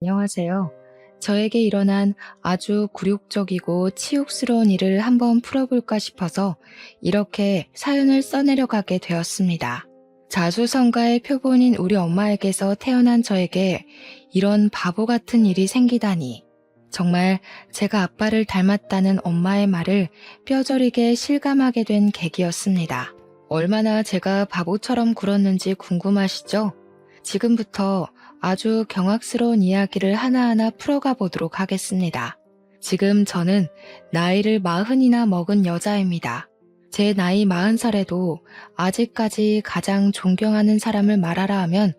안녕하세요. 저에게 일어난 아주 굴욕적이고 치욕스러운 일을 한번 풀어볼까 싶어서 이렇게 사연을 써내려가게 되었습니다. 자수성가의 표본인 우리 엄마에게서 태어난 저에게 이런 바보 같은 일이 생기다니. 정말 제가 아빠를 닮았다는 엄마의 말을 뼈저리게 실감하게 된 계기였습니다. 얼마나 제가 바보처럼 굴었는지 궁금하시죠? 지금부터 아주 경악스러운 이야기를 하나하나 풀어가 보도록 하겠습니다. 지금 저는 나이를 40이나 먹은 여자입니다. 제 나이 40살에도 아직까지 가장 존경하는 사람을 말하라 하면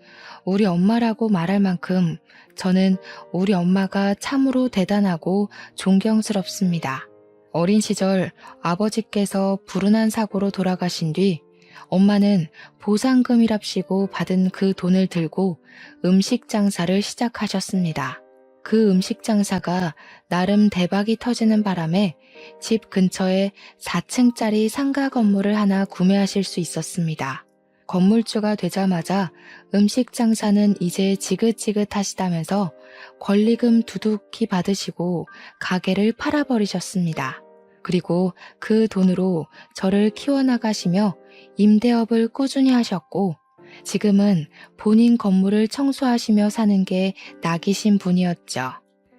우리 엄마라고 말할 만큼 저는 우리 엄마가 참으로 대단하고 존경스럽습니다. 어린 시절 아버지께서 불운한 사고로 돌아가신 뒤 엄마는 보상금이랍시고 받은 그 돈을 들고 음식 장사를 시작하셨습니다. 그 음식 장사가 나름 대박이 터지는 바람에 집 근처에 4층짜리 상가 건물을 하나 구매하실 수 있었습니다. 건물주가 되자마자 음식 장사는 이제 지긋지긋하시다면서 권리금 두둑히 받으시고 가게를 팔아버리셨습니다. 그리고 그 돈으로 저를 키워나가시며 임대업을 꾸준히 하셨고 지금은 본인 건물을 청소하시며 사는 게 낙이신 분이었죠.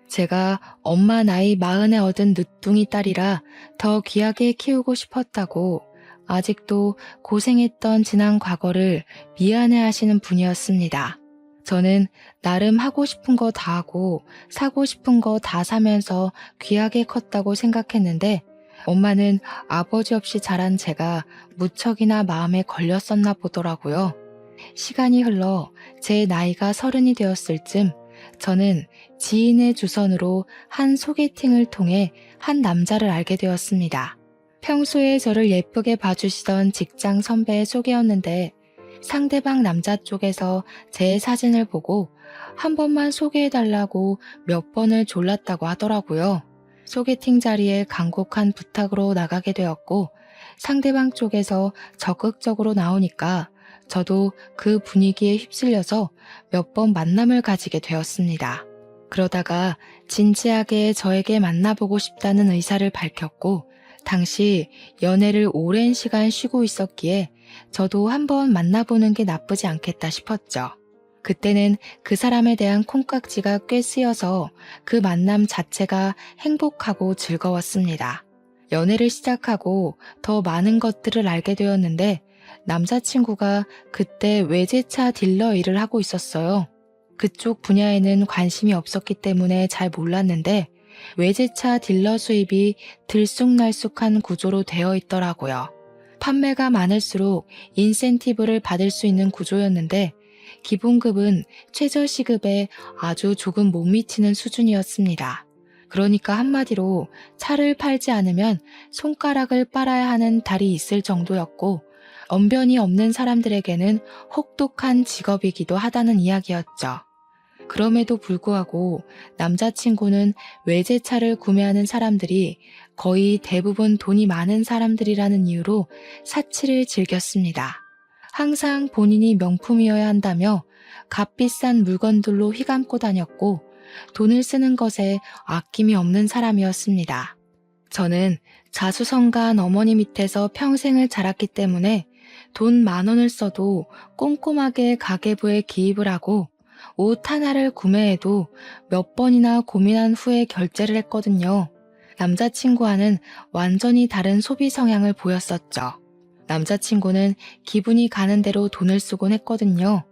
제가 엄마 나이 40에 얻은 늦둥이 딸이라 더 귀하게 키우고 싶었다고 아직도 고생했던 지난 과거를 미안해 하시는 분이었습니다. 저는 나름 하고 싶은 거 다 하고 사고 싶은 거 다 사면서 귀하게 컸다고 생각했는데 엄마는 아버지 없이 자란 제가 무척이나 마음에 걸렸었나 보더라고요. 시간이 흘러 제 나이가 30이 되었을 쯤 저는 지인의 주선으로 한 소개팅을 통해 한 남자를 알게 되었습니다. 평소에 저를 예쁘게 봐주시던 직장 선배의 소개였는데 상대방 남자 쪽에서 제 사진을 보고 한 번만 소개해달라고 몇 번을 졸랐다고 하더라고요. 소개팅 자리에 간곡한 부탁으로 나가게 되었고 상대방 쪽에서 적극적으로 나오니까 저도 그 분위기에 휩쓸려서 몇 번 만남을 가지게 되었습니다. 그러다가 진지하게 저에게 만나보고 싶다는 의사를 밝혔고 당시 연애를 오랜 시간 쉬고 있었기에 저도 한번 만나보는 게 나쁘지 않겠다 싶었죠. 그때는 그 사람에 대한 콩깍지가 꽤 쓰여서 그 만남 자체가 행복하고 즐거웠습니다. 연애를 시작하고 더 많은 것들을 알게 되었는데 남자친구가 그때 외제차 딜러 일을 하고 있었어요. 그쪽 분야에는 관심이 없었기 때문에 잘 몰랐는데 외제차 딜러 수입이 들쑥날쑥한 구조로 되어 있더라고요. 판매가 많을수록 인센티브를 받을 수 있는 구조였는데 기본급은 최저시급에 아주 조금 못 미치는 수준이었습니다. 그러니까 한마디로 차를 팔지 않으면 손가락을 빨아야 하는 달이 있을 정도였고 언변이 없는 사람들에게는 혹독한 직업이기도 하다는 이야기였죠. 그럼에도 불구하고 남자친구는 외제차를 구매하는 사람들이 거의 대부분 돈이 많은 사람들이라는 이유로 사치를 즐겼습니다. 항상 본인이 명품이어야 한다며 값비싼 물건들로 휘감고 다녔고 돈을 쓰는 것에 아낌이 없는 사람이었습니다. 저는 자수성가한 어머니 밑에서 평생을 자랐기 때문에 돈 10,000원을 써도 꼼꼼하게 가계부에 기입을 하고 옷 하나를 구매해도 몇 번이나 고민한 후에 결제를 했거든요. 남자친구와는 완전히 다른 소비 성향을 보였었죠. 남자친구는 기분이 가는 대로 돈을 쓰곤 했거든요.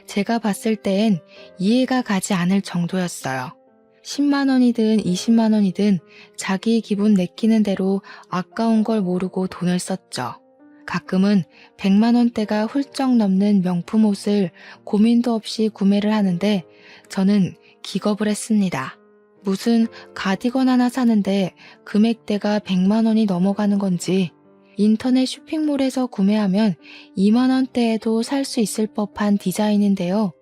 제가 봤을 땐 이해가 가지 않을 정도였어요. 10만 원이든 20만 원이든 자기 기분 내키는 대로 아까운 걸 모르고 돈을 썼죠. 가끔은 100만 원대가 훌쩍 넘는 명품 옷을 고민도 없이 구매를 하는데 저는 기겁을 했습니다. 무슨 가디건 하나 사는데 금액대가 100만 원이 넘어가는 건지 인터넷 쇼핑몰에서 구매하면 2만 원대에도 살 수 있을 법한 디자인인데요.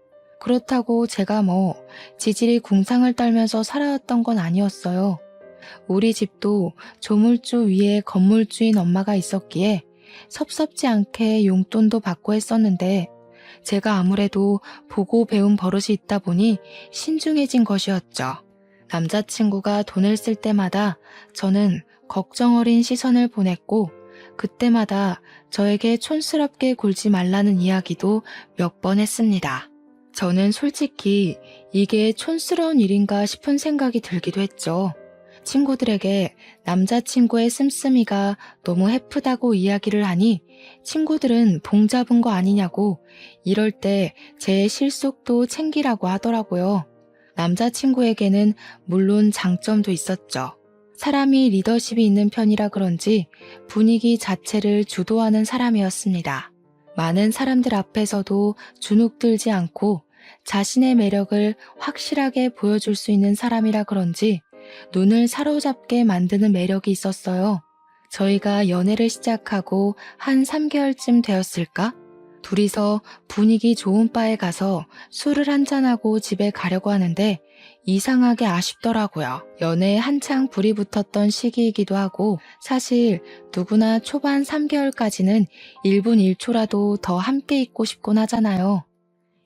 그렇다고 제가 지질이 궁상을 떨면서 살아왔던 건 아니었어요. 우리 집도 조물주 위에 건물주인 엄마가 있었기에 섭섭지 않게 용돈도 받고 했었는데 제가 아무래도 보고 배운 버릇이 있다 보니 신중해진 것이었죠. 남자친구가 돈을 쓸 때마다 저는 걱정 어린 시선을 보냈고 그때마다 저에게 촌스럽게 굴지 말라는 이야기도 몇 번 했습니다. 저는 솔직히 이게 촌스러운 일인가 싶은 생각이 들기도 했죠. 친구들에게 남자친구의 씀씀이가 너무 해프다고 이야기를 하니 친구들은 봉 잡은 거 아니냐고 이럴 때 제 실속도 챙기라고 하더라고요. 남자친구에게는 물론 장점도 있었죠. 사람이 리더십이 있는 편이라 그런지 분위기 자체를 주도하는 사람이었습니다. 많은 사람들 앞에서도 주눅들지 않고 자신의 매력을 확실하게 보여줄 수 있는 사람이라 그런지 눈을 사로잡게 만드는 매력이 있었어요. 저희가 연애를 시작하고 한 3개월쯤 되었을까? 둘이서 분위기 좋은 바에 가서 술을 한잔하고 집에 가려고 하는데 이상하게 아쉽더라고요. 연애에 한창 불이 붙었던 시기이기도 하고 사실 누구나 초반 3개월까지는 1분 1초라도 더 함께 있고 싶곤 하잖아요.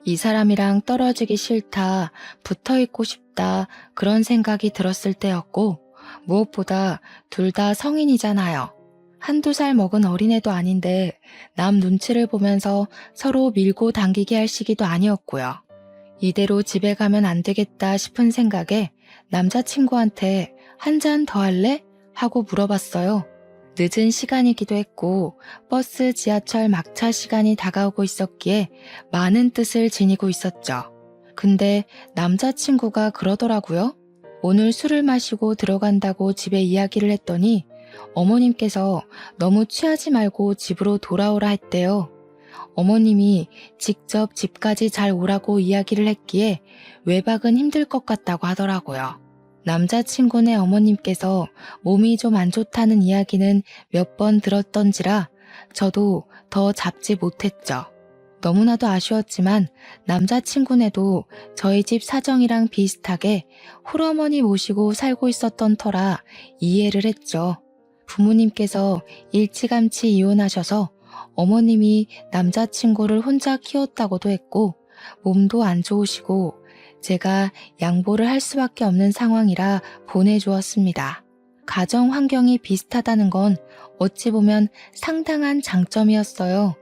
이 사람이랑 떨어지기 싫다, 붙어 있고 싶다 그런 생각이 들었을 때였고 무엇보다 둘 다 성인이잖아요. 한두 살 먹은 어린애도 아닌데 남 눈치를 보면서 서로 밀고 당기게 할 시기도 아니었고요. 이대로 집에 가면 안 되겠다 싶은 생각에 남자친구한테 한 잔 더 할래? 하고 물어봤어요. 늦은 시간이기도 했고 버스, 지하철 막차 시간이 다가오고 있었기에 많은 뜻을 지니고 있었죠. 근데 남자친구가 그러더라고요. 오늘 술을 마시고 들어간다고 집에 이야기를 했더니 어머님께서 너무 취하지 말고 집으로 돌아오라 했대요. 어머님이 직접 집까지 잘 오라고 이야기를 했기에 외박은 힘들 것 같다고 하더라고요. 남자친구네 어머님께서 몸이 좀 안 좋다는 이야기는 몇 번 들었던지라 저도 더 잡지 못했죠. 너무나도 아쉬웠지만 남자친구네도 저희 집 사정이랑 비슷하게 홀어머니 모시고 살고 있었던 터라 이해를 했죠. 부모님께서 일찌감치 이혼하셔서 어머님이 남자친구를 혼자 키웠다고도 했고 몸도 안 좋으시고 제가 양보를 할 수밖에 없는 상황이라 보내주었습니다. 가정 환경이 비슷하다는 건 어찌 보면 상당한 장점이었어요.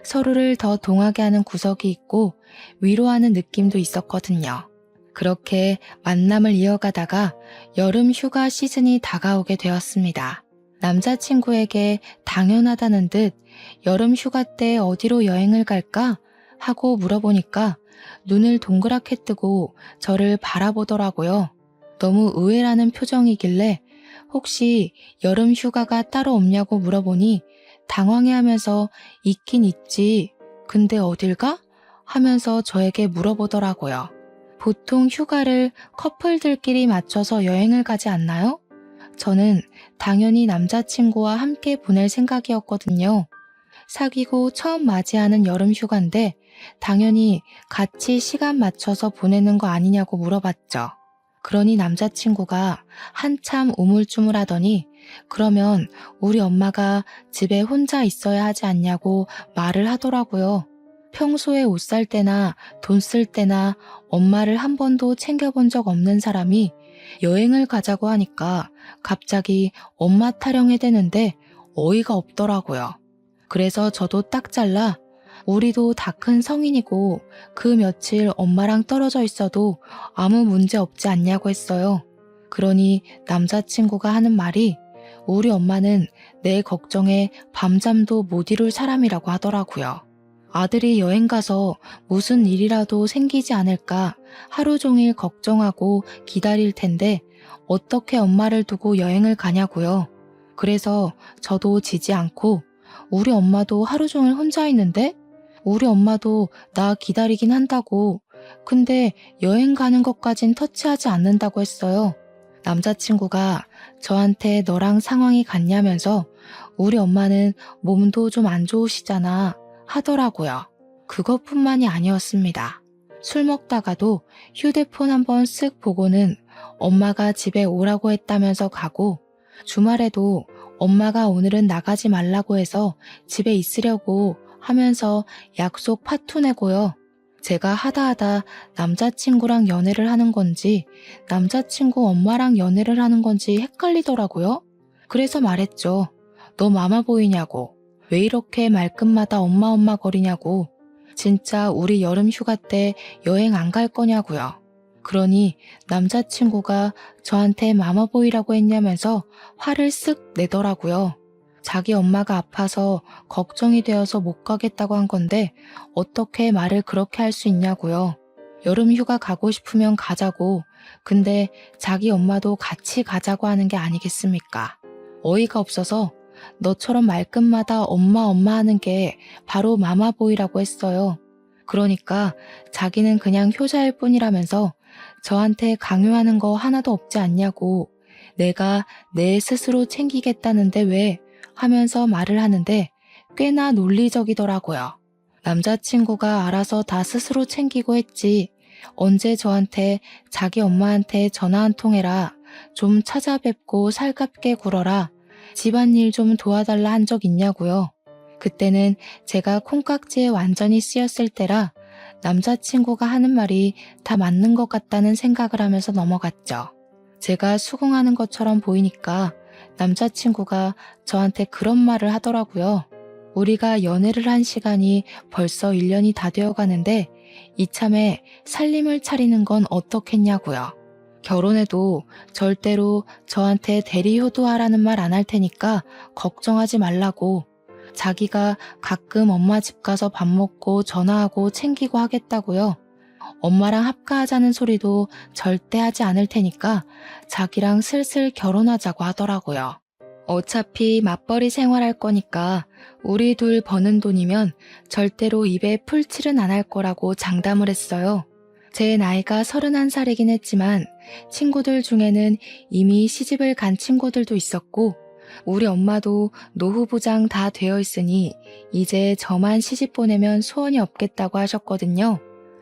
서로를 더 동하게 하는 구석이 있고 위로하는 느낌도 있었거든요. 그렇게 만남을 이어가다가 여름 휴가 시즌이 다가오게 되었습니다. 남자친구에게 당연하다는 듯 여름 휴가 때 어디로 여행을 갈까? 하고 물어보니까 눈을 동그랗게 뜨고 저를 바라보더라고요. 너무 의외라는 표정이길래 혹시 여름 휴가가 따로 없냐고 물어보니 당황해하면서 있긴 있지. 근데 어딜 가? 하면서 저에게 물어보더라고요. 보통 휴가를 커플들끼리 맞춰서 여행을 가지 않나요? 저는 당연히 남자친구와 함께 보낼 생각이었거든요. 사귀고 처음 맞이하는 여름 휴가인데 당연히 같이 시간 맞춰서 보내는 거 아니냐고 물어봤죠. 그러니 남자친구가 한참 우물쭈물하더니 그러면 우리 엄마가 집에 혼자 있어야 하지 않냐고 말을 하더라고요. 평소에 옷 살 때나 돈 쓸 때나 엄마를 한 번도 챙겨본 적 없는 사람이 여행을 가자고 하니까 갑자기 엄마 타령해 대는데 어이가 없더라고요. 그래서 저도 딱 잘라 우리도 다 큰 성인이고 그 며칠 엄마랑 떨어져 있어도 아무 문제 없지 않냐고 했어요. 그러니 남자친구가 하는 말이 우리 엄마는 내 걱정에 밤잠도 못 이룰 사람이라고 하더라고요. 아들이 여행 가서 무슨 일이라도 생기지 않을까 하루 종일 걱정하고 기다릴 텐데 어떻게 엄마를 두고 여행을 가냐고요. 그래서 저도 지지 않고 우리 엄마도 하루 종일 혼자 있는데 우리 엄마도 나 기다리긴 한다고. 근데 여행 가는 것까진 터치하지 않는다고 했어요. 남자친구가 저한테 너랑 상황이 같냐면서 우리 엄마는 몸도 좀 안 좋으시잖아 하더라고요. 그것뿐만이 아니었습니다. 술 먹다가도 휴대폰 한번 쓱 보고는 엄마가 집에 오라고 했다면서 가고 주말에도 엄마가 오늘은 나가지 말라고 해서 집에 있으려고 하면서 약속 파토 내고요. 제가 하다 남자친구랑 연애를 하는 건지 남자친구 엄마랑 연애를 하는 건지 헷갈리더라고요. 그래서 말했죠. 너 마마보이냐고. 왜 이렇게 말끝마다 엄마 거리냐고. 진짜 우리 여름 휴가 때 여행 안 갈 거냐고요. 그러니 남자친구가 저한테 마마보이라고 했냐면서 화를 쓱 내더라고요. 자기 엄마가 아파서 걱정이 되어서 못 가겠다고 한 건데 어떻게 말을 그렇게 할 수 있냐고요. 여름 휴가 가고 싶으면 가자고. 근데 자기 엄마도 같이 가자고 하는 게 아니겠습니까? 어이가 없어서 너처럼 말끝마다 엄마 하는 게 바로 마마보이라고 했어요. 그러니까 자기는 그냥 효자일 뿐이라면서 저한테 강요하는 거 하나도 없지 않냐고. 내가 내 스스로 챙기겠다는데 왜 하면서 말을 하는데 꽤나 논리적이더라고요. 남자친구가 알아서 다 스스로 챙기고 했지. 언제 저한테 자기 엄마한테 전화 한 통 해라. 좀 찾아뵙고 살갑게 굴어라. 집안일 좀 도와달라 한 적 있냐고요. 그때는 제가 콩깍지에 완전히 쓰였을 때라 남자친구가 하는 말이 다 맞는 것 같다는 생각을 하면서 넘어갔죠. 제가 수긍하는 것처럼 보이니까 남자친구가 저한테 그런 말을 하더라고요. 우리가 연애를 한 시간이 벌써 1년이 다 되어 가는데 이참에 살림을 차리는 건 어떻겠냐고요. 결혼해도 절대로 저한테 대리효도하라는 말 안 할 테니까 걱정하지 말라고. 자기가 가끔 엄마 집 가서 밥 먹고 전화하고 챙기고 하겠다고요. 엄마랑 합가하자는 소리도 절대 하지 않을 테니까 자기랑 슬슬 결혼하자고 하더라고요. 어차피 맞벌이 생활할 거니까 우리 둘 버는 돈이면 절대로 입에 풀칠은 안 할 거라고 장담을 했어요. 제 나이가 31살이긴 했지만 친구들 중에는 이미 시집을 간 친구들도 있었고 우리 엄마도 노후 보장 다 되어 있으니 이제 저만 시집 보내면 소원이 없겠다고 하셨거든요.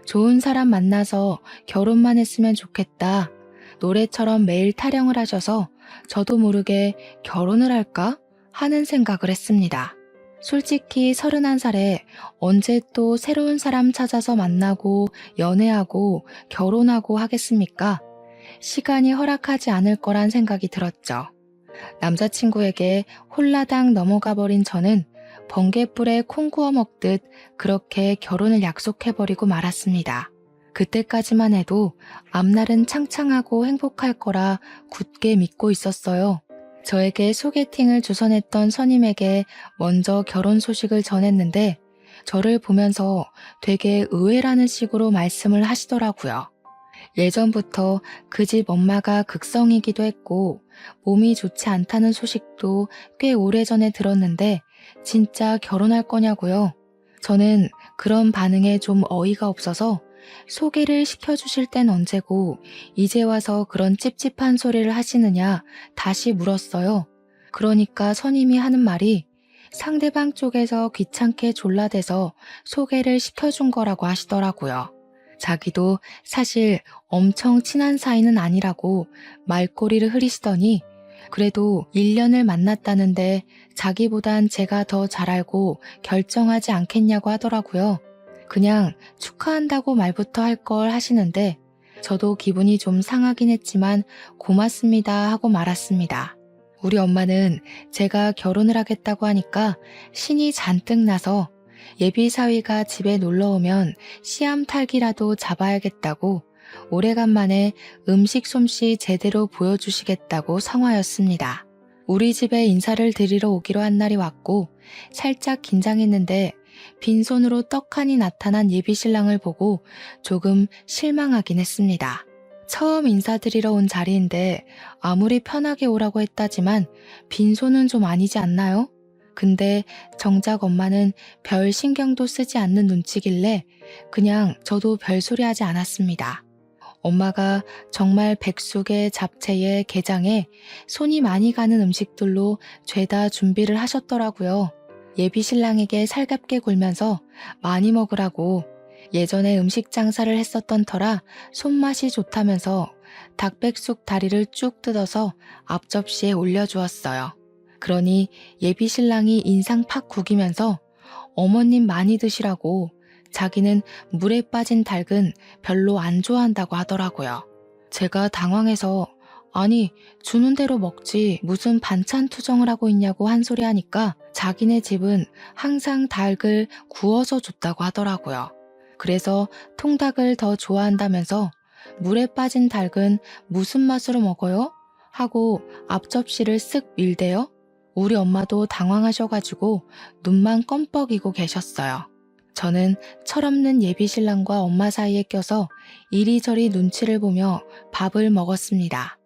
좋은 사람 만나서 결혼만 했으면 좋겠다. 노래처럼 매일 타령을 하셔서 저도 모르게 결혼을 할까 하는 생각을 했습니다. 솔직히 31살에 언제 또 새로운 사람 찾아서 만나고 연애하고 결혼하고 하겠습니까? 시간이 허락하지 않을 거란 생각이 들었죠. 남자친구에게 홀라당 넘어가 버린 저는 번갯불에 콩 구워 먹듯 그렇게 결혼을 약속해버리고 말았습니다. 그때까지만 해도 앞날은 창창하고 행복할 거라 굳게 믿고 있었어요. 저에게 소개팅을 주선했던 선임에게 먼저 결혼 소식을 전했는데 저를 보면서 되게 의외라는 식으로 말씀을 하시더라고요. 예전부터 그 집 엄마가 극성이기도 했고 몸이 좋지 않다는 소식도 꽤 오래전에 들었는데 진짜 결혼할 거냐고요. 저는 그런 반응에 좀 어이가 없어서 소개를 시켜주실 땐 언제고 이제 와서 그런 찝찝한 소리를 하시느냐 다시 물었어요. 그러니까 선임이 하는 말이 상대방 쪽에서 귀찮게 졸라대서 소개를 시켜준 거라고 하시더라고요. 자기도 사실 엄청 친한 사이는 아니라고 말꼬리를 흐리시더니 그래도 1년을 만났다는데 자기보단 제가 더 잘 알고 결정하지 않겠냐고 하더라고요. 그냥 축하한다고 말부터 할 걸 하시는데 저도 기분이 좀 상하긴 했지만 고맙습니다 하고 말았습니다. 우리 엄마는 제가 결혼을 하겠다고 하니까 신이 잔뜩 나서 예비 사위가 집에 놀러 오면 씨암탉이라도 잡아야겠다고 오래간만에 음식 솜씨 제대로 보여주시겠다고 성화였습니다. 우리 집에 인사를 드리러 오기로 한 날이 왔고 살짝 긴장했는데 빈손으로 떡하니 나타난 예비 신랑을 보고 조금 실망하긴 했습니다. 처음 인사드리러 온 자리인데 아무리 편하게 오라고 했다지만 빈손은 좀 아니지 않나요? 근데 정작 엄마는 별 신경도 쓰지 않는 눈치길래 그냥 저도 별소리 하지 않았습니다. 엄마가 정말 백숙에 잡채에 게장에 손이 많이 가는 음식들로 죄다 준비를 하셨더라고요. 예비 신랑에게 살갑게 굴면서 많이 먹으라고 예전에 음식 장사를 했었던 터라 손맛이 좋다면서 닭백숙 다리를 쭉 뜯어서 앞접시에 올려주었어요. 그러니 예비 신랑이 인상 팍 구기면서 어머님 많이 드시라고 자기는 물에 빠진 닭은 별로 안 좋아한다고 하더라고요. 제가 당황해서 아니 주는 대로 먹지 무슨 반찬 투정을 하고 있냐고 한 소리 하니까 자기네 집은 항상 닭을 구워서 줬다고 하더라고요. 그래서 통닭을 더 좋아한다면서 물에 빠진 닭은 무슨 맛으로 먹어요? 하고 앞접시를 쓱 밀대요. 우리 엄마도 당황하셔가지고 눈만 껌뻑이고 계셨어요. 저는 철없는 예비신랑과 엄마 사이에 껴서 이리저리 눈치를 보며 밥을 먹었습니다.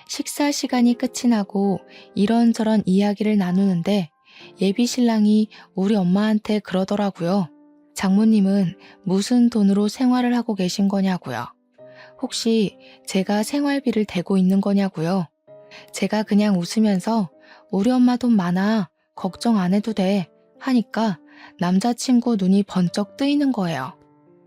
식사 시간이 끝이 나고 이런저런 이야기를 나누는데 예비신랑이 우리 엄마한테 그러더라고요. 장모님은 무슨 돈으로 생활을 하고 계신 거냐고요. 혹시 제가 생활비를 대고 있는 거냐고요. 제가 그냥 웃으면서 우리 엄마 돈 많아. 걱정 안 해도 돼. 하니까 남자친구 눈이 번쩍 뜨이는 거예요.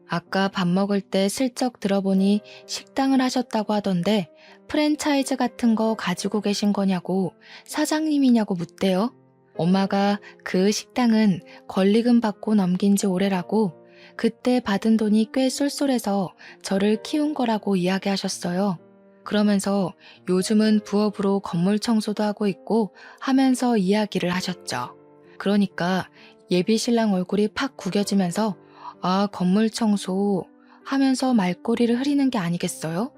아까 밥 먹을 때 슬쩍 들어보니 식당을 하셨다고 하던데 프랜차이즈 같은 거 가지고 계신 거냐고 사장님이냐고 묻대요. 엄마가 그 식당은 권리금 받고 넘긴 지 오래라고 그때 받은 돈이 꽤 쏠쏠해서 저를 키운 거라고 이야기하셨어요. 그러면서 요즘은 부업으로 건물 청소도 하고 있고 하면서 이야기를 하셨죠. 그러니까 예비 신랑 얼굴이 팍 구겨지면서 아, 건물 청소 하면서 말꼬리를 흐리는 게 아니겠어요?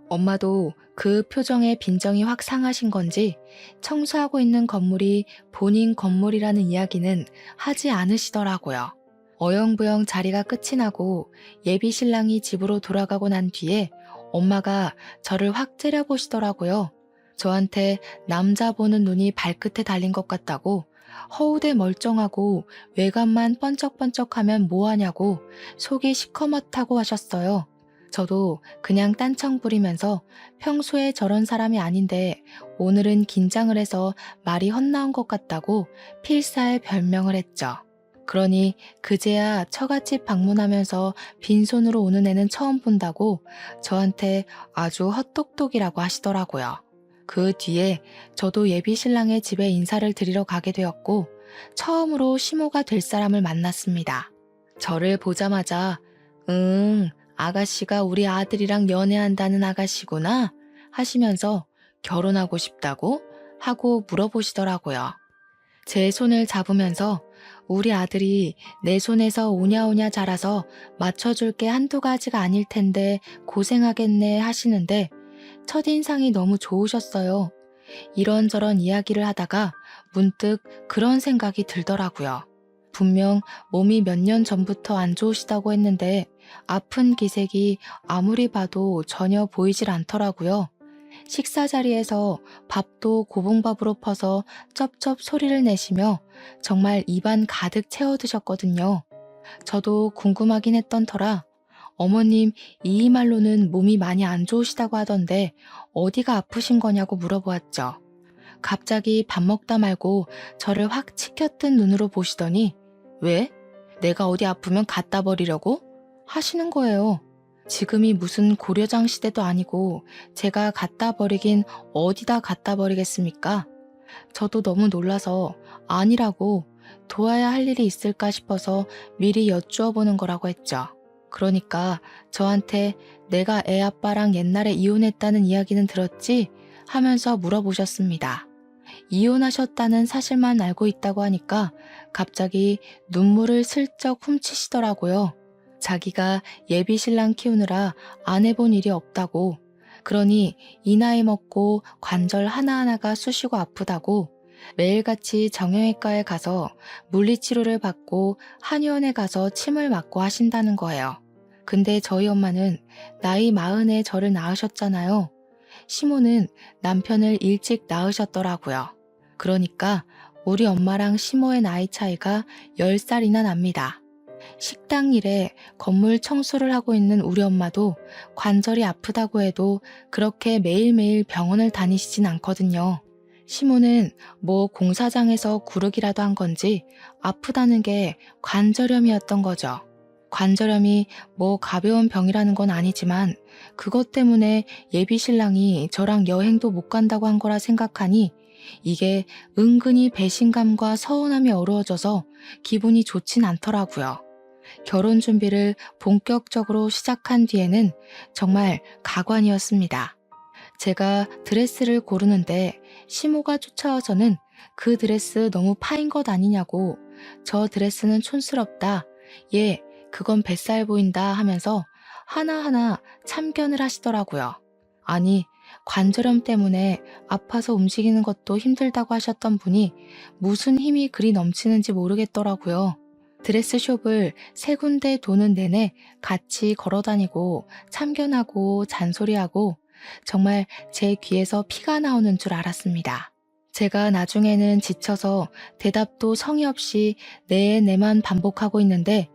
엄마도 그 표정에 빈정이 확 상하신 건지 청소하고 있는 건물이 본인 건물이라는 이야기는 하지 않으시더라고요. 어영부영 자리가 끝이 나고 예비 신랑이 집으로 돌아가고 난 뒤에 엄마가 저를 확 째려보시더라고요. 저한테 남자 보는 눈이 발끝에 달린 것 같다고 허우대 멀쩡하고 외관만 번쩍번쩍하면 뭐하냐고 속이 시커멓다고 하셨어요. 저도 그냥 딴청 부리면서 평소에 저런 사람이 아닌데 오늘은 긴장을 해서 말이 헛나온 것 같다고 필사의 별명을 했죠. 그러니 그제야 처갓집 방문하면서 빈손으로 오는 애는 처음 본다고 저한테 아주 헛똑똑이라고 하시더라고요. 그 뒤에 저도 예비 신랑의 집에 인사를 드리러 가게 되었고 처음으로 시모가 될 사람을 만났습니다. 저를 보자마자 아가씨가 우리 아들이랑 연애한다는 아가씨구나 하시면서 결혼하고 싶다고 하고 물어보시더라고요. 제 손을 잡으면서 우리 아들이 내 손에서 오냐오냐 자라서 맞춰줄 게 한두 가지가 아닐 텐데 고생하겠네 하시는데 첫인상이 너무 좋으셨어요. 이런저런 이야기를 하다가 문득 그런 생각이 들더라고요. 분명 몸이 몇 년 전부터 안 좋으시다고 했는데 아픈 기색이 아무리 봐도 전혀 보이질 않더라고요. 식사 자리에서 밥도 고봉밥으로 퍼서 쩝쩝 소리를 내시며 정말 입안 가득 채워 드셨거든요. 저도 궁금하긴 했던 터라 어머님 이 말로는 몸이 많이 안 좋으시다고 하던데 어디가 아프신 거냐고 물어보았죠. 갑자기 밥 먹다 말고 저를 확 치켜뜬 눈으로 보시더니 왜? 내가 어디 아프면 갖다 버리려고? 하시는 거예요. 지금이 무슨 고려장 시대도 아니고 제가 갖다 버리긴 어디다 갖다 버리겠습니까? 저도 너무 놀라서 아니라고 도와야 할 일이 있을까 싶어서 미리 여쭈어 보는 거라고 했죠. 그러니까 저한테 내가 애 아빠랑 옛날에 이혼했다는 이야기는 들었지? 하면서 물어보셨습니다. 이혼하셨다는 사실만 알고 있다고 하니까 갑자기 눈물을 슬쩍 훔치시더라고요. 자기가 예비 신랑 키우느라 안 해본 일이 없다고. 그러니 이 나이 먹고 관절 하나하나가 쑤시고 아프다고 매일같이 정형외과에 가서 물리치료를 받고 한의원에 가서 침을 맞고 하신다는 거예요. 근데 저희 엄마는 나이 40에 저를 낳으셨잖아요. 시모는 남편을 일찍 낳으셨더라고요. 그러니까 우리 엄마랑 시모의 나이 차이가 10살이나 납니다. 식당 일에 건물 청소를 하고 있는 우리 엄마도 관절이 아프다고 해도 그렇게 매일매일 병원을 다니시진 않거든요. 시모는 뭐 공사장에서 구르기라도 한 건지 아프다는 게 관절염이었던 거죠. 관절염이 뭐 가벼운 병이라는 건 아니지만 그것 때문에 예비 신랑이 저랑 여행도 못 간다고 한 거라 생각하니 이게 은근히 배신감과 서운함이 어우러져서 기분이 좋진 않더라고요. 결혼 준비를 본격적으로 시작한 뒤에는 정말 가관이었습니다. 제가 드레스를 고르는데 시모가 쫓아와서는 그 드레스 너무 파인 것 아니냐고, 저 드레스는 촌스럽다, 얘 그건 뱃살 보인다 하면서 하나하나 참견을 하시더라고요. 아니, 관절염 때문에 아파서 움직이는 것도 힘들다고 하셨던 분이 무슨 힘이 그리 넘치는지 모르겠더라고요. 드레스숍을 3군데 도는 내내 같이 걸어다니고 참견하고 잔소리하고 정말 제 귀에서 피가 나오는 줄 알았습니다. 제가 나중에는 지쳐서 대답도 성의 없이 네만 반복하고 있는데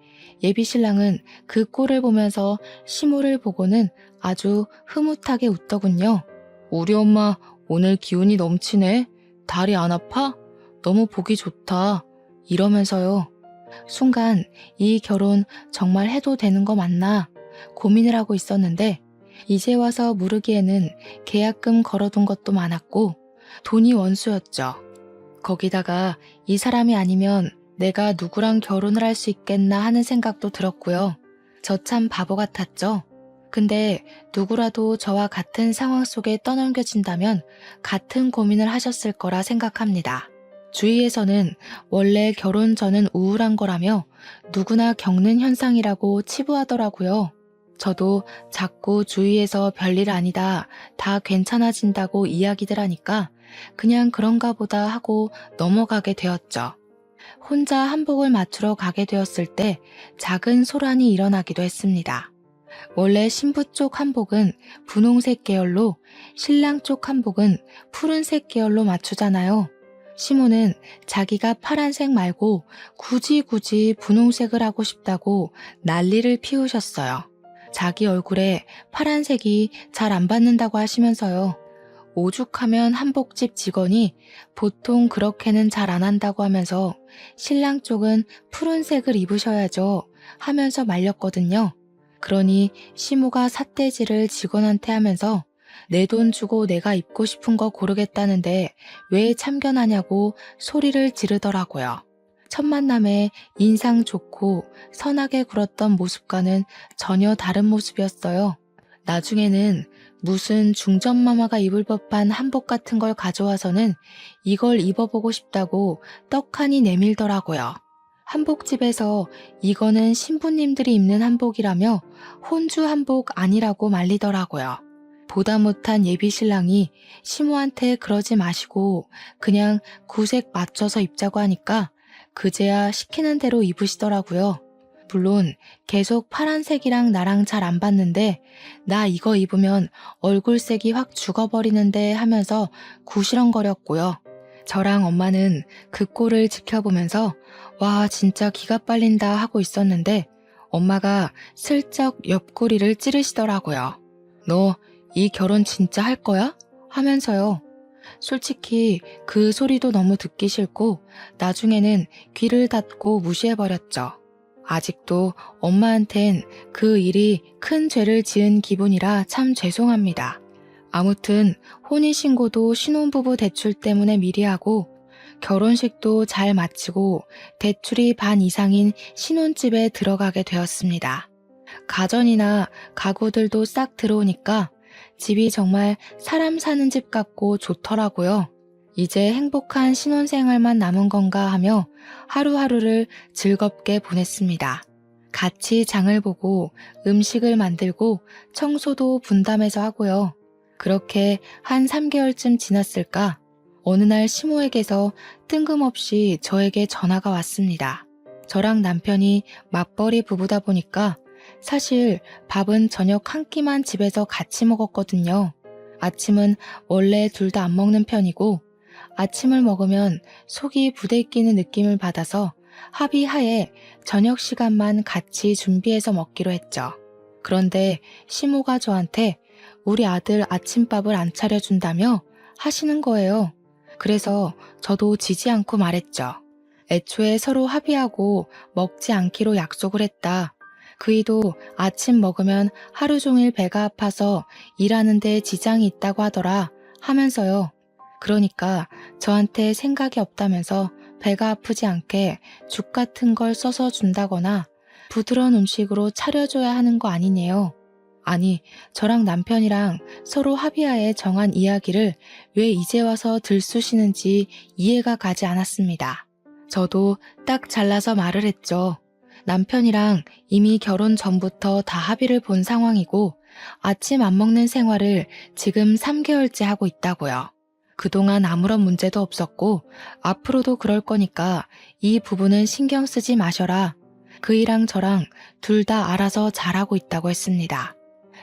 예비신랑은 그 꼴을 보면서 시모를 보고는 아주 흐뭇하게 웃더군요. 우리 엄마 오늘 기운이 넘치네. 다리 안 아파? 너무 보기 좋다. 이러면서요. 순간 이 결혼 정말 해도 되는 거 맞나 고민을 하고 있었는데 이제 와서 물으기에는 계약금 걸어둔 것도 많았고 돈이 원수였죠. 거기다가 이 사람이 아니면 내가 누구랑 결혼을 할 수 있겠나 하는 생각도 들었고요. 저 참 바보 같았죠. 근데 누구라도 저와 같은 상황 속에 떠넘겨진다면 같은 고민을 하셨을 거라 생각합니다. 주위에서는 원래 결혼 전은 우울한 거라며 누구나 겪는 현상이라고 치부하더라고요. 저도 자꾸 주위에서 별일 아니다, 다 괜찮아진다고 이야기들 하니까 그냥 그런가 보다 하고 넘어가게 되었죠. 혼자 한복을 맞추러 가게 되었을 때 작은 소란이 일어나기도 했습니다. 원래 신부 쪽 한복은 분홍색 계열로 신랑 쪽 한복은 푸른색 계열로 맞추잖아요. 시모는 자기가 파란색 말고 굳이 분홍색을 하고 싶다고 난리를 피우셨어요. 자기 얼굴에 파란색이 잘 안 받는다고 하시면서요. 오죽하면 한복집 직원이 보통 그렇게는 잘 안 한다고 하면서 신랑 쪽은 푸른색을 입으셔야죠 하면서 말렸거든요. 그러니 시모가 삿대질을 직원한테 하면서 내 돈 주고 내가 입고 싶은 거 고르겠다는데 왜 참견하냐고 소리를 지르더라고요. 첫 만남에 인상 좋고 선하게 굴었던 모습과는 전혀 다른 모습이었어요. 나중에는 무슨 중전마마가 입을 법한 한복 같은 걸 가져와서는 이걸 입어보고 싶다고 떡하니 내밀더라고요. 한복집에서 이거는 신부님들이 입는 한복이라며 혼주 한복 아니라고 말리더라고요. 보다 못한 예비신랑이 시모한테 그러지 마시고 그냥 구색 맞춰서 입자고 하니까 그제야 시키는 대로 입으시더라고요. 물론 계속 파란색이랑 나랑 잘 안 받는데 나 이거 입으면 얼굴색이 확 죽어버리는데 하면서 구시렁거렸고요. 저랑 엄마는 그 꼴을 지켜보면서 와 진짜 기가 빨린다 하고 있었는데 엄마가 슬쩍 옆구리를 찌르시더라고요. 너 이 결혼 진짜 할 거야? 하면서요. 솔직히 그 소리도 너무 듣기 싫고 나중에는 귀를 닫고 무시해버렸죠. 아직도 엄마한텐 그 일이 큰 죄를 지은 기분이라 참 죄송합니다. 아무튼 혼인신고도 신혼부부 대출 때문에 미리 하고 결혼식도 잘 마치고 대출이 반 이상인 신혼집에 들어가게 되었습니다. 가전이나 가구들도 싹 들어오니까 집이 정말 사람 사는 집 같고 좋더라고요. 이제 행복한 신혼생활만 남은 건가 하며 하루하루를 즐겁게 보냈습니다. 같이 장을 보고 음식을 만들고 청소도 분담해서 하고요. 그렇게 한 3개월쯤 지났을까 어느 날 시모에게서 뜬금없이 저에게 전화가 왔습니다. 저랑 남편이 맞벌이 부부다 보니까 사실 밥은 저녁 한 끼만 집에서 같이 먹었거든요. 아침은 원래 둘 다 안 먹는 편이고 아침을 먹으면 속이 부대끼는 느낌을 받아서 합의하에 저녁 시간만 같이 준비해서 먹기로 했죠. 그런데 시모가 저한테 우리 아들 아침밥을 안 차려준다며 하시는 거예요. 그래서 저도 지지 않고 말했죠. 애초에 서로 합의하고 먹지 않기로 약속을 했다. 그이도 아침 먹으면 하루 종일 배가 아파서 일하는데 지장이 있다고 하더라 하면서요. 그러니까 저한테 생각이 없다면서 배가 아프지 않게 죽 같은 걸 써서 준다거나 부드러운 음식으로 차려줘야 하는 거 아니네요. 아니, 저랑 남편이랑 서로 합의하에 정한 이야기를 왜 이제 와서 들쑤시는지 이해가 가지 않았습니다. 저도 딱 잘라서 말을 했죠. 남편이랑 이미 결혼 전부터 다 합의를 본 상황이고 아침 안 먹는 생활을 지금 3개월째 하고 있다고요. 그동안 아무런 문제도 없었고 앞으로도 그럴 거니까 이 부분은 신경 쓰지 마셔라. 그이랑 저랑 둘 다 알아서 잘하고 있다고 했습니다.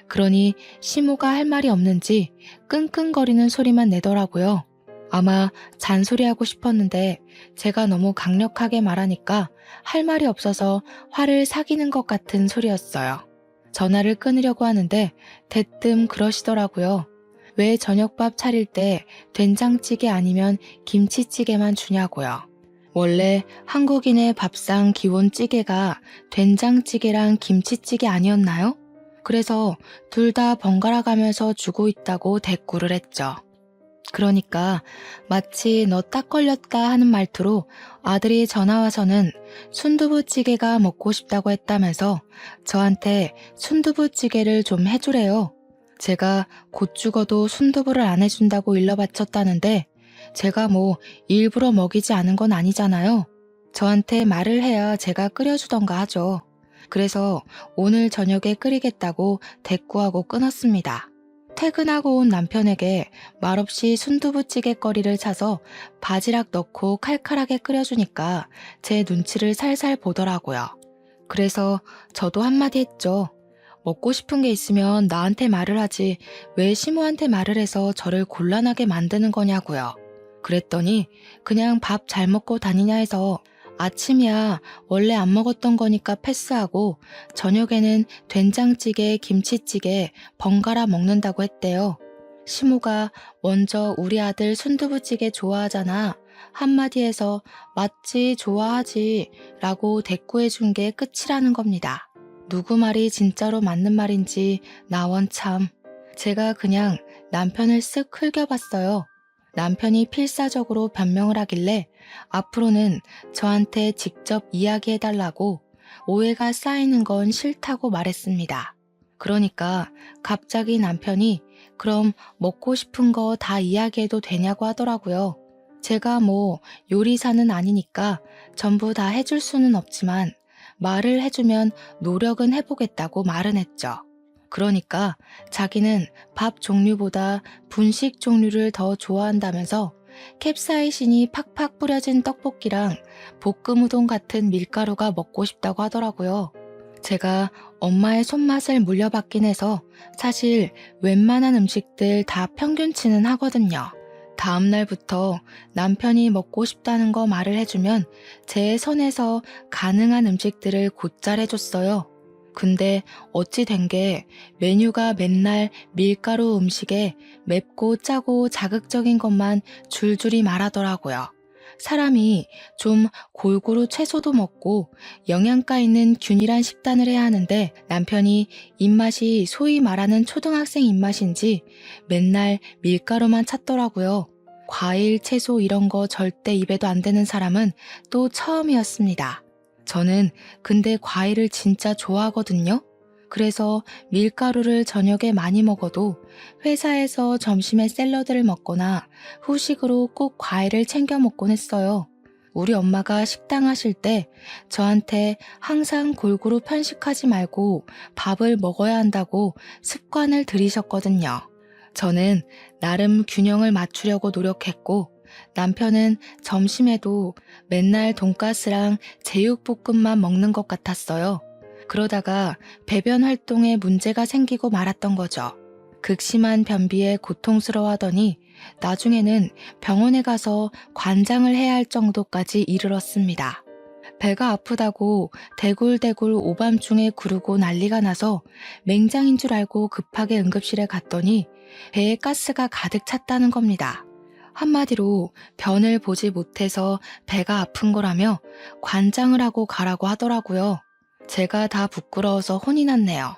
그러니 시모가 할 말이 없는지 끙끙거리는 소리만 내더라고요. 아마 잔소리하고 싶었는데 제가 너무 강력하게 말하니까 할 말이 없어서 화를 사귀는 것 같은 소리였어요. 전화를 끊으려고 하는데 대뜸 그러시더라고요. 왜 저녁밥 차릴 때 된장찌개 아니면 김치찌개만 주냐고요. 원래 한국인의 밥상 기본 찌개가 된장찌개랑 김치찌개 아니었나요? 그래서 둘 다 번갈아 가면서 주고 있다고 대꾸를 했죠. 그러니까 마치 너 딱 걸렸다 하는 말투로 아들이 전화와서는 순두부찌개가 먹고 싶다고 했다면서 저한테 순두부찌개를 좀 해주래요. 제가 곧 죽어도 순두부를 안 해준다고 일러바쳤다는데 제가 뭐 일부러 먹이지 않은 건 아니잖아요. 저한테 말을 해야 제가 끓여주던가 하죠. 그래서 오늘 저녁에 끓이겠다고 대꾸하고 끊었습니다. 퇴근하고 온 남편에게 말없이 순두부찌개 거리를 차서 바지락 넣고 칼칼하게 끓여주니까 제 눈치를 살살 보더라고요. 그래서 저도 한마디 했죠. 먹고 싶은 게 있으면 나한테 말을 하지 왜 시모한테 말을 해서 저를 곤란하게 만드는 거냐고요. 그랬더니 그냥 밥 잘 먹고 다니냐 해서 아침이야 원래 안 먹었던 거니까 패스하고 저녁에는 된장찌개, 김치찌개 번갈아 먹는다고 했대요. 시모가 먼저 우리 아들 순두부찌개 좋아하잖아. 한마디 해서 맞지 좋아하지 라고 대꾸해 준 게 끝이라는 겁니다. 누구 말이 진짜로 맞는 말인지 나원 참. 제가 그냥 남편을 쓱 흘겨봤어요. 남편이 필사적으로 변명을 하길래 앞으로는 저한테 직접 이야기해달라고 오해가 쌓이는 건 싫다고 말했습니다. 그러니까 갑자기 남편이 그럼 먹고 싶은 거 다 이야기해도 되냐고 하더라고요. 제가 뭐 요리사는 아니니까 전부 다 해줄 수는 없지만 말을 해주면 노력은 해보겠다고 말은 했죠. 그러니까 자기는 밥 종류보다 분식 종류를 더 좋아한다면서 캡사이신이 팍팍 뿌려진 떡볶이랑 볶음 우동 같은 밀가루가 먹고 싶다고 하더라고요. 제가 엄마의 손맛을 물려받긴 해서 사실 웬만한 음식들 다 평균치는 하거든요. 다음 날부터 남편이 먹고 싶다는 거 말을 해주면 제 선에서 가능한 음식들을 곧잘 해줬어요. 근데 어찌 된 게 메뉴가 맨날 밀가루 음식에 맵고 짜고 자극적인 것만 줄줄이 말하더라고요. 사람이 좀 골고루 채소도 먹고 영양가 있는 균일한 식단을 해야 하는데 남편이 입맛이 소위 말하는 초등학생 입맛인지 맨날 밀가루만 찾더라고요. 과일, 채소 이런 거 절대 입에도 안 되는 사람은 또 처음이었습니다. 저는 근데 과일을 진짜 좋아하거든요. 그래서 밀가루를 저녁에 많이 먹어도 회사에서 점심에 샐러드를 먹거나 후식으로 꼭 과일을 챙겨 먹곤 했어요. 우리 엄마가 식당 하실 때 저한테 항상 골고루 편식하지 말고 밥을 먹어야 한다고 습관을 들이셨거든요. 저는 나름 균형을 맞추려고 노력했고 남편은 점심에도 맨날 돈가스랑 제육볶음만 먹는 것 같았어요. 그러다가 배변 활동에 문제가 생기고 말았던 거죠. 극심한 변비에 고통스러워하더니 나중에는 병원에 가서 관장을 해야 할 정도까지 이르렀습니다. 배가 아프다고 대굴대굴 오밤중에 구르고 난리가 나서 맹장인 줄 알고 급하게 응급실에 갔더니 배에 가스가 가득 찼다는 겁니다. 한마디로 변을 보지 못해서 배가 아픈 거라며 관장을 하고 가라고 하더라고요. 제가 다 부끄러워서 혼이 났네요.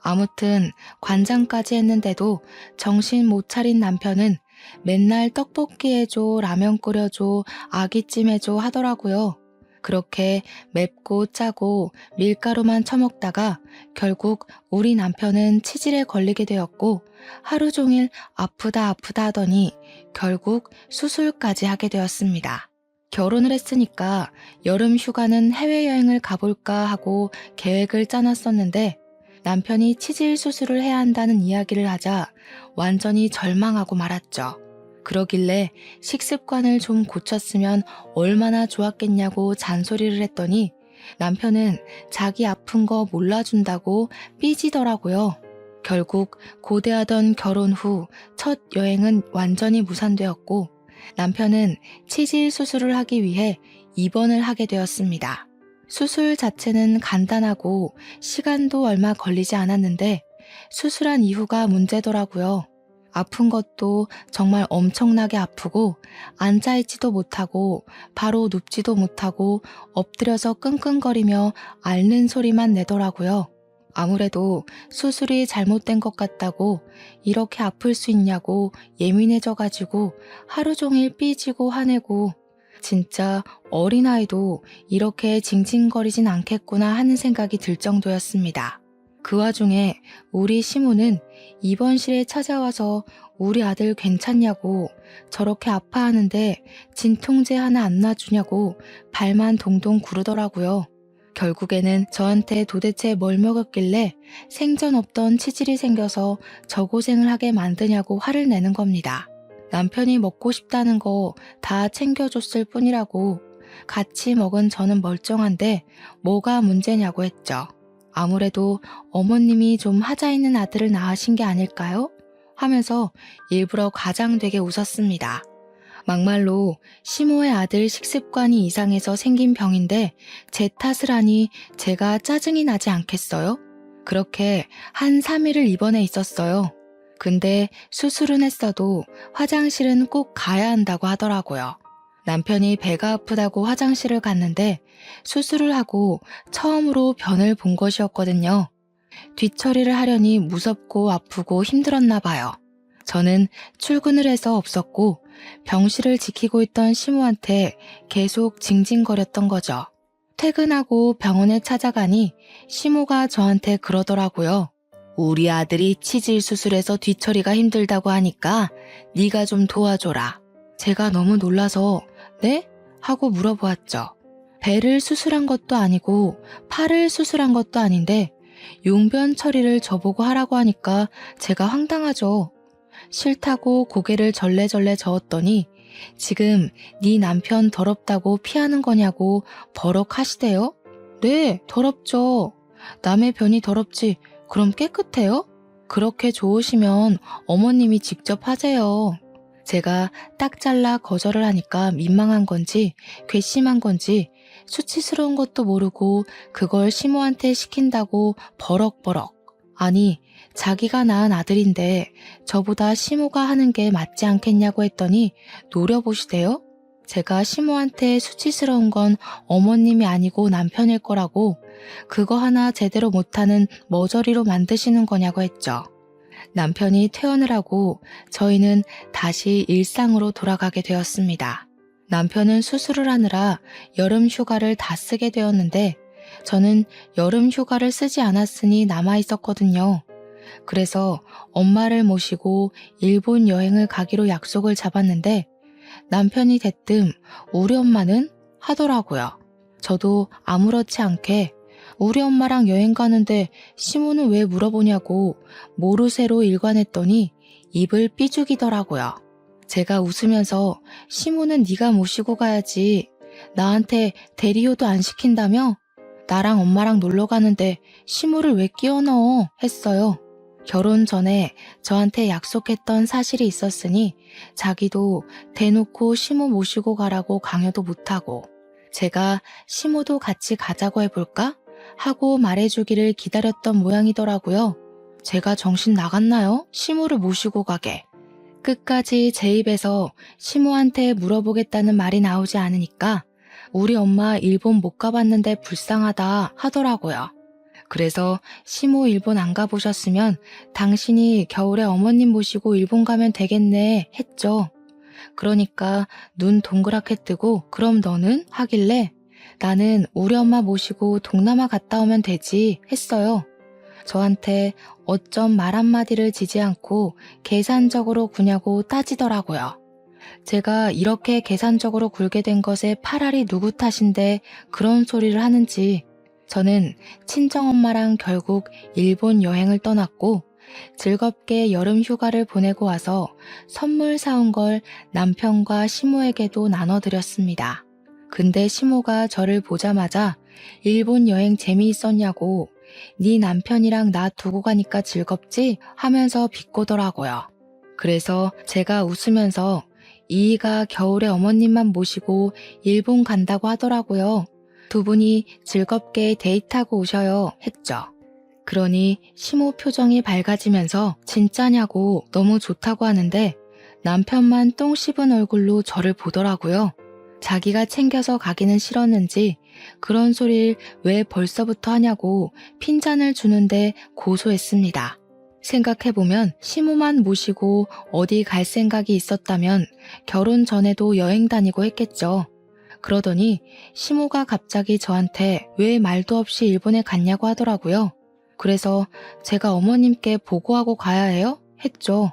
아무튼 관장까지 했는데도 정신 못 차린 남편은 맨날 떡볶이 해줘, 라면 끓여줘, 아기찜 해줘 하더라고요. 그렇게 맵고 짜고 밀가루만 처먹다가 결국 우리 남편은 치질에 걸리게 되었고 하루 종일 아프다 아프다 하더니 결국 수술까지 하게 되었습니다. 결혼을 했으니까 여름 휴가는 해외여행을 가볼까 하고 계획을 짜놨었는데 남편이 치질 수술을 해야 한다는 이야기를 하자 완전히 절망하고 말았죠. 그러길래 식습관을 좀 고쳤으면 얼마나 좋았겠냐고 잔소리를 했더니 남편은 자기 아픈 거 몰라준다고 삐지더라고요. 결국 고대하던 결혼 후 첫 여행은 완전히 무산되었고 남편은 치질 수술을 하기 위해 입원을 하게 되었습니다. 수술 자체는 간단하고 시간도 얼마 걸리지 않았는데 수술한 이후가 문제더라고요. 아픈 것도 정말 엄청나게 아프고 앉아있지도 못하고 바로 눕지도 못하고 엎드려서 끙끙거리며 앓는 소리만 내더라고요. 아무래도 수술이 잘못된 것 같다고 이렇게 아플 수 있냐고 예민해져가지고 하루 종일 삐지고 화내고 진짜 어린아이도 이렇게 징징거리진 않겠구나 하는 생각이 들 정도였습니다. 그 와중에 우리 시모는 입원실에 찾아와서 우리 아들 괜찮냐고 저렇게 아파하는데 진통제 하나 안 놔주냐고 발만 동동 구르더라고요. 결국에는 저한테 도대체 뭘 먹었길래 생전 없던 치질이 생겨서 저 고생을 하게 만드냐고 화를 내는 겁니다. 남편이 먹고 싶다는 거 다 챙겨줬을 뿐이라고 같이 먹은 저는 멀쩡한데 뭐가 문제냐고 했죠. 아무래도 어머님이 좀 하자 있는 아들을 낳으신 게 아닐까요? 하면서 일부러 과장되게 웃었습니다. 막말로 시모의 아들 식습관이 이상해서 생긴 병인데 제 탓을 하니 제가 짜증이 나지 않겠어요? 그렇게 한 3일을 입원해 있었어요. 근데 수술은 했어도 화장실은 꼭 가야 한다고 하더라고요. 남편이 배가 아프다고 화장실을 갔는데 수술을 하고 처음으로 변을 본 것이었거든요. 뒤처리를 하려니 무섭고 아프고 힘들었나 봐요. 저는 출근을 해서 없었고 병실을 지키고 있던 시모한테 계속 징징거렸던 거죠. 퇴근하고 병원에 찾아가니 시모가 저한테 그러더라고요. 우리 아들이 치질 수술해서 뒤처리가 힘들다고 하니까 네가 좀 도와줘라. 제가 너무 놀라서 네? 하고 물어보았죠. 배를 수술한 것도 아니고 팔을 수술한 것도 아닌데 용변 처리를 저보고 하라고 하니까 제가 황당하죠. 싫다고 고개를 절레절레 저었더니 지금 네 남편 더럽다고 피하는 거냐고 버럭하시대요? 네, 더럽죠. 남의 변이 더럽지 그럼 깨끗해요? 그렇게 좋으시면 어머님이 직접 하세요. 제가 딱 잘라 거절을 하니까 민망한 건지 괘씸한 건지 수치스러운 것도 모르고 그걸 시모한테 시킨다고 버럭버럭. 아니 자기가 낳은 아들인데 저보다 시모가 하는 게 맞지 않겠냐고 했더니 노려보시대요. 제가 시모한테 수치스러운 건 어머님이 아니고 남편일 거라고 그거 하나 제대로 못하는 머저리로 만드시는 거냐고 했죠. 남편이 퇴원을 하고 저희는 다시 일상으로 돌아가게 되었습니다. 남편은 수술을 하느라 여름 휴가를 다 쓰게 되었는데 저는 여름 휴가를 쓰지 않았으니 남아 있었거든요. 그래서 엄마를 모시고 일본 여행을 가기로 약속을 잡았는데 남편이 대뜸 우리 엄마는? 하더라고요. 저도 아무렇지 않게 우리 엄마랑 여행 가는데 시모는 왜 물어보냐고 모르쇠로 일관했더니 입을 삐죽이더라고요. 제가 웃으면서 시모는 네가 모시고 가야지. 나한테 대리효도 안 시킨다며? 나랑 엄마랑 놀러 가는데 시모를 왜 끼워 넣어? 했어요. 결혼 전에 저한테 약속했던 사실이 있었으니 자기도 대놓고 시모 모시고 가라고 강요도 못하고 제가 시모도 같이 가자고 해볼까? 하고 말해주기를 기다렸던 모양이더라고요. 제가 정신 나갔나요? 시모를 모시고 가게. 끝까지 제 입에서 시모한테 물어보겠다는 말이 나오지 않으니까 우리 엄마 일본 못 가봤는데 불쌍하다 하더라고요. 그래서 시모 일본 안 가보셨으면 당신이 겨울에 어머님 모시고 일본 가면 되겠네 했죠. 그러니까 눈 동그랗게 뜨고 그럼 너는? 하길래 나는 우리 엄마 모시고 동남아 갔다 오면 되지 했어요. 저한테 어쩜 말 한마디를 지지 않고 계산적으로 구냐고 따지더라고요. 제가 이렇게 계산적으로 굴게 된 것에 파랄이 누구 탓인데 그런 소리를 하는지 저는 친정엄마랑 결국 일본 여행을 떠났고 즐겁게 여름 휴가를 보내고 와서 선물 사온 걸 남편과 시모에게도 나눠드렸습니다. 근데 시모가 저를 보자마자 일본 여행 재미있었냐고 네 남편이랑 나 두고 가니까 즐겁지? 하면서 비꼬더라고요. 그래서 제가 웃으면서 이이가 겨울에 어머님만 모시고 일본 간다고 하더라고요. 두 분이 즐겁게 데이트하고 오셔요 했죠. 그러니 시모 표정이 밝아지면서 진짜냐고 너무 좋다고 하는데 남편만 똥 씹은 얼굴로 저를 보더라고요. 자기가 챙겨서 가기는 싫었는지 그런 소리를 왜 벌써부터 하냐고 핀잔을 주는데 고소했습니다. 생각해보면 시모만 모시고 어디 갈 생각이 있었다면 결혼 전에도 여행 다니고 했겠죠. 그러더니 시모가 갑자기 저한테 왜 말도 없이 일본에 갔냐고 하더라고요. 그래서 제가 어머님께 보고하고 가야 해요? 했죠.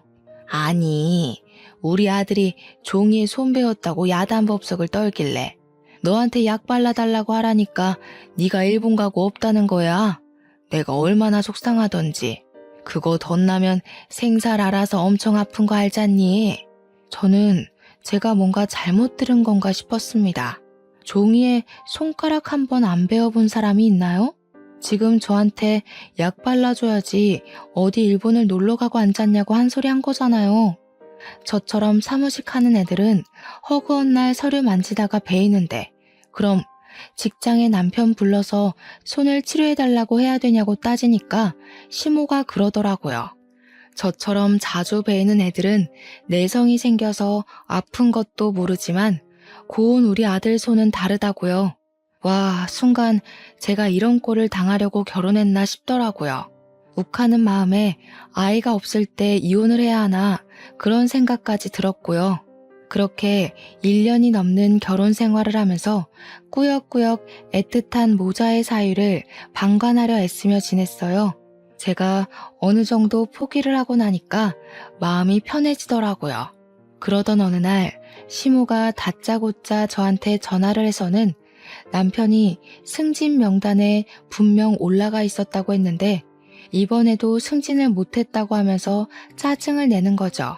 아니, 우리 아들이 종이에 손 베었다고 야단법석을 떨길래 너한테 약 발라달라고 하라니까 네가 일본 가고 없다는 거야. 내가 얼마나 속상하던지. 그거 덧나면 생살 알아서 엄청 아픈 거 알잖니? 저는 제가 뭔가 잘못 들은 건가 싶었습니다. 종이에 손가락 한 번 안 베어본 사람이 있나요? 지금 저한테 약 발라줘야지 어디 일본을 놀러 가고 앉았냐고 한 소리 한 거잖아요. 저처럼 사무직 하는 애들은 허구한 날 서류 만지다가 베이는데 그럼 직장에 남편 불러서 손을 치료해달라고 해야 되냐고 따지니까 시모가 그러더라고요. 저처럼 자주 베이는 애들은 내성이 생겨서 아픈 것도 모르지만 고운 우리 아들 손은 다르다고요. 와, 순간 제가 이런 꼴을 당하려고 결혼했나 싶더라고요. 욱하는 마음에 아이가 없을 때 이혼을 해야 하나 그런 생각까지 들었고요. 그렇게 1년이 넘는 결혼 생활을 하면서 꾸역꾸역 애틋한 모자의 사유를 방관하려 애쓰며 지냈어요. 제가 어느 정도 포기를 하고 나니까 마음이 편해지더라고요. 그러던 어느 날 시모가 다짜고짜 저한테 전화를 해서는 남편이 승진 명단에 분명 올라가 있었다고 했는데 이번에도 승진을 못했다고 하면서 짜증을 내는 거죠.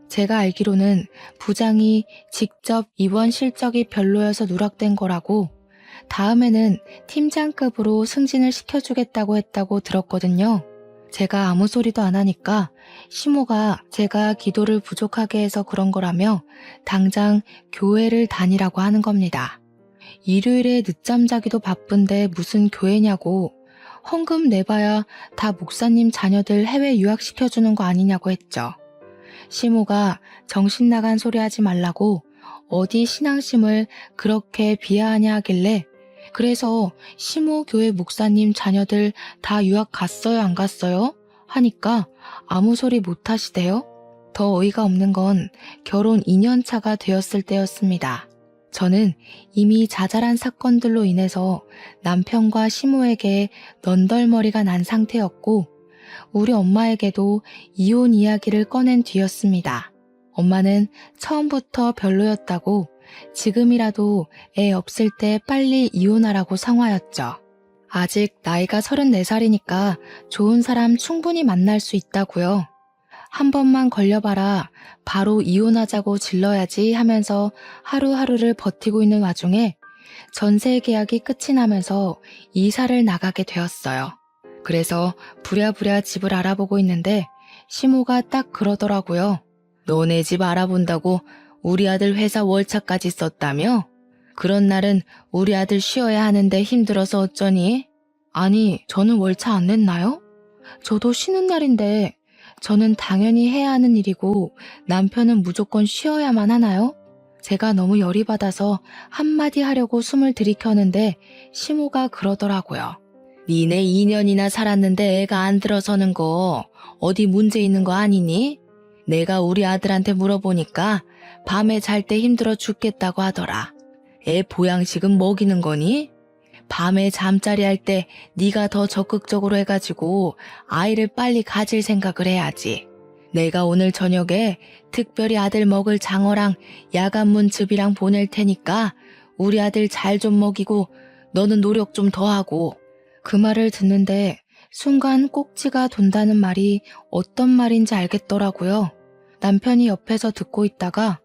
제가 알기로는 부장이 직접 이번 실적이 별로여서 누락된 거라고 다음에는 팀장급으로 승진을 시켜주겠다고 했다고 들었거든요. 제가 아무 소리도 안 하니까 시모가 제가 기도를 부족하게 해서 그런 거라며 당장 교회를 다니라고 하는 겁니다. 일요일에 늦잠 자기도 바쁜데 무슨 교회냐고 헌금 내봐야 다 목사님 자녀들 해외 유학시켜주는 거 아니냐고 했죠. 시모가 정신 나간 소리 하지 말라고 어디 신앙심을 그렇게 비하하냐 하길래 그래서 시모 교회 목사님 자녀들 다 유학 갔어요 안 갔어요? 하니까 아무 소리 못 하시대요. 더 어이가 없는 건 결혼 2년 차가 되었을 때였습니다. 저는 이미 자잘한 사건들로 인해서 남편과 시모에게 넌덜머리가 난 상태였고 우리 엄마에게도 이혼 이야기를 꺼낸 뒤였습니다. 엄마는 처음부터 별로였다고 지금이라도 애 없을 때 빨리 이혼하라고 성화였죠. 아직 나이가 34살이니까 좋은 사람 충분히 만날 수 있다고요. 한 번만 걸려봐라 바로 이혼하자고 질러야지 하면서 하루하루를 버티고 있는 와중에 전세 계약이 끝이 나면서 이사를 나가게 되었어요. 그래서 부랴부랴 집을 알아보고 있는데 시모가 딱 그러더라고요. 너네 집 알아본다고 우리 아들 회사 월차까지 썼다며? 그런 날은 우리 아들 쉬어야 하는데 힘들어서 어쩌니? 아니, 저는 월차 안 냈나요? 저도 쉬는 날인데 저는 당연히 해야 하는 일이고 남편은 무조건 쉬어야만 하나요? 제가 너무 열이 받아서 한마디 하려고 숨을 들이켜는데 시모가 그러더라고요. 니네 2년이나 살았는데 애가 안 들어서는 거 어디 문제 있는 거 아니니? 내가 우리 아들한테 물어보니까 밤에 잘 때 힘들어 죽겠다고 하더라. 애 보양식은 먹이는 거니? 밤에 잠자리 할 때 네가 더 적극적으로 해가지고 아이를 빨리 가질 생각을 해야지. 내가 오늘 저녁에 특별히 아들 먹을 장어랑 야간문즙이랑 보낼 테니까 우리 아들 잘 좀 먹이고 너는 노력 좀 더 하고. 그 말을 듣는데 순간 꼭지가 돈다는 말이 어떤 말인지 알겠더라고요. 남편이 옆에서 듣고 있다가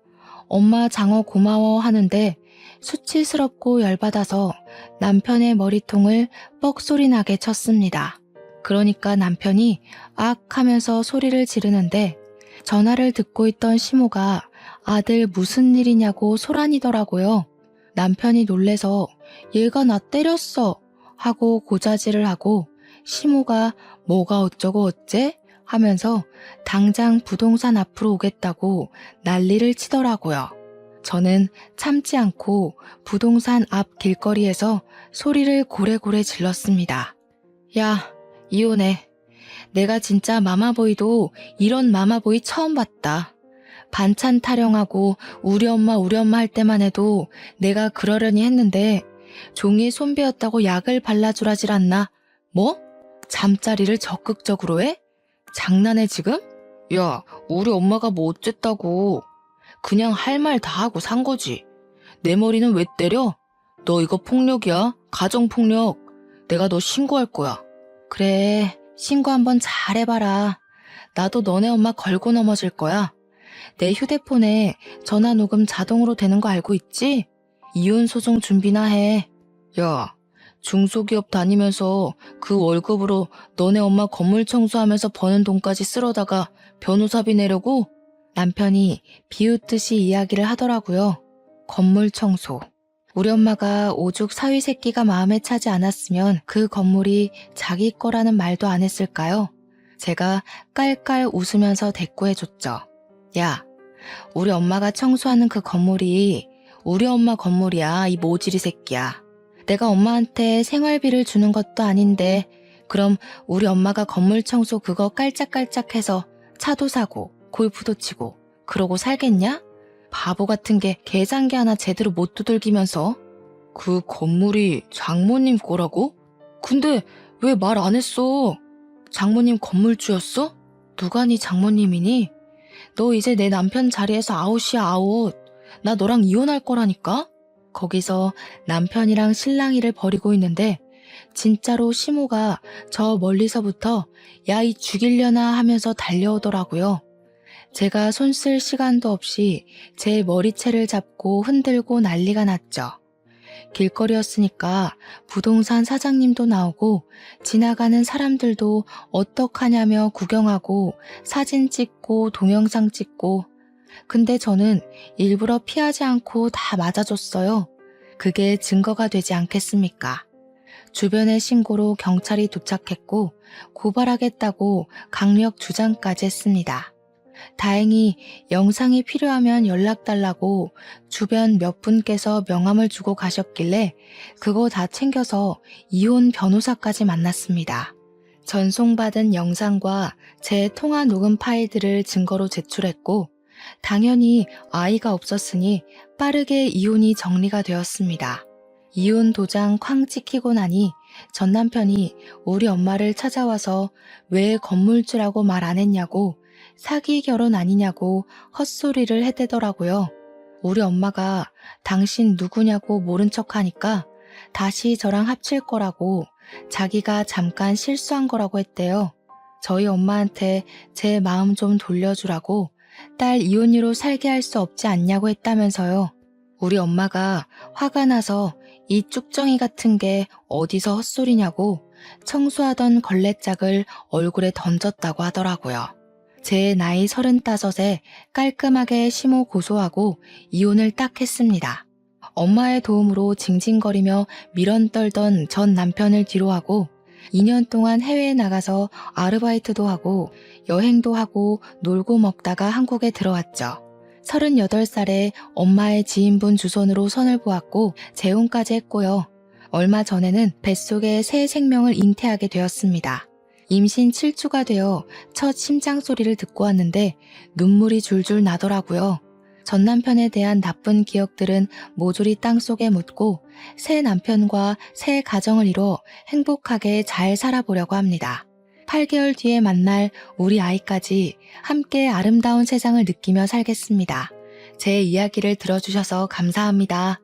엄마 장어 고마워 하는데 수치스럽고 열받아서 남편의 머리통을 뻑소리 나게 쳤습니다. 그러니까 남편이 악 하면서 소리를 지르는데 전화를 듣고 있던 시모가 아들 무슨 일이냐고 소란이더라고요. 남편이 놀래서 얘가 나 때렸어 하고 고자질을 하고 시모가 뭐가 어쩌고 어째 하면서 당장 부동산 앞으로 오겠다고 난리를 치더라고요. 저는 참지 않고 부동산 앞 길거리에서 소리를 고래고래 질렀습니다. 야, 이혼해. 내가 진짜 마마보이도 이런 마마보이 처음 봤다. 반찬 타령하고 우리 엄마 할 때만 해도 내가 그러려니 했는데 종이 손배였다고 약을 발라주라질 않나? 뭐? 잠자리를 적극적으로 해? 장난해 지금? 야, 우리 엄마가 뭐 어쨌다고. 그냥 할 말 다 하고 산 거지. 내 머리는 왜 때려? 너 이거 폭력이야. 가정폭력. 내가 너 신고할 거야. 그래, 신고 한번 잘 해봐라. 나도 너네 엄마 걸고 넘어질 거야. 내 휴대폰에 전화 녹음 자동으로 되는 거 알고 있지? 이혼 소송 준비나 해. 야, 중소기업 다니면서 그 월급으로 너네 엄마 건물 청소하면서 버는 돈까지 쓸어다가 변호사비 내려고? 남편이 비웃듯이 이야기를 하더라고요. 건물 청소. 우리 엄마가 오죽 사위 새끼가 마음에 차지 않았으면 그 건물이 자기 거라는 말도 안 했을까요? 제가 깔깔 웃으면서 대꾸해줬죠. 야, 우리 엄마가 청소하는 그 건물이 우리 엄마 건물이야, 이 모지리 새끼야. 내가 엄마한테 생활비를 주는 것도 아닌데 그럼 우리 엄마가 건물 청소 그거 깔짝깔짝해서 차도 사고 골프도 치고 그러고 살겠냐? 바보 같은 게 계산기 하나 제대로 못 두들기면서. 그 건물이 장모님 거라고? 근데 왜 말 안 했어? 장모님 건물주였어? 누가 네 장모님이니? 너 이제 내 남편 자리에서 아웃이야 아웃. 나 너랑 이혼할 거라니까? 거기서 남편이랑 실랑이를 벌이고 있는데 진짜로 시모가 저 멀리서부터 야 이 죽이려나 하면서 달려오더라고요. 제가 손 쓸 시간도 없이 제 머리채를 잡고 흔들고 난리가 났죠. 길거리였으니까 부동산 사장님도 나오고 지나가는 사람들도 어떡하냐며 구경하고 사진 찍고 동영상 찍고. 근데 저는 일부러 피하지 않고 다 맞아줬어요. 그게 증거가 되지 않겠습니까? 주변의 신고로 경찰이 도착했고 고발하겠다고 강력 주장까지 했습니다. 다행히 영상이 필요하면 연락달라고 주변 몇 분께서 명함을 주고 가셨길래 그거 다 챙겨서 이혼 변호사까지 만났습니다. 전송받은 영상과 제 통화 녹음 파일들을 증거로 제출했고 당연히 아이가 없었으니 빠르게 이혼이 정리가 되었습니다. 이혼 도장 쾅 찍히고 나니 전 남편이 우리 엄마를 찾아와서 왜 건물주라고 말 안 했냐고 사기 결혼 아니냐고 헛소리를 해대더라고요. 우리 엄마가 당신 누구냐고 모른 척하니까 다시 저랑 합칠 거라고 자기가 잠깐 실수한 거라고 했대요. 저희 엄마한테 제 마음 좀 돌려주라고 딸 이혼이로 살게 할 수 없지 않냐고 했다면서요. 우리 엄마가 화가 나서 이 쭉정이 같은 게 어디서 헛소리냐고 청소하던 걸레짝을 얼굴에 던졌다고 하더라고요. 제 나이 35에 깔끔하게 시모 고소하고 이혼을 딱 했습니다. 엄마의 도움으로 징징거리며 미련 떨던 전 남편을 뒤로하고 2년 동안 해외에 나가서 아르바이트도 하고 여행도 하고 놀고 먹다가 한국에 들어왔죠. 38살에 엄마의 지인분 주선으로 선을 보았고 재혼까지 했고요. 얼마 전에는 뱃속에 새 생명을 잉태하게 되었습니다. 임신 7주가 되어 첫 심장 소리를 듣고 왔는데 눈물이 줄줄 나더라고요. 전 남편에 대한 나쁜 기억들은 모조리 땅속에 묻고 새 남편과 새 가정을 이뤄 행복하게 잘 살아보려고 합니다. 8개월 뒤에 만날 우리 아이까지 함께 아름다운 세상을 느끼며 살겠습니다. 제 이야기를 들어주셔서 감사합니다.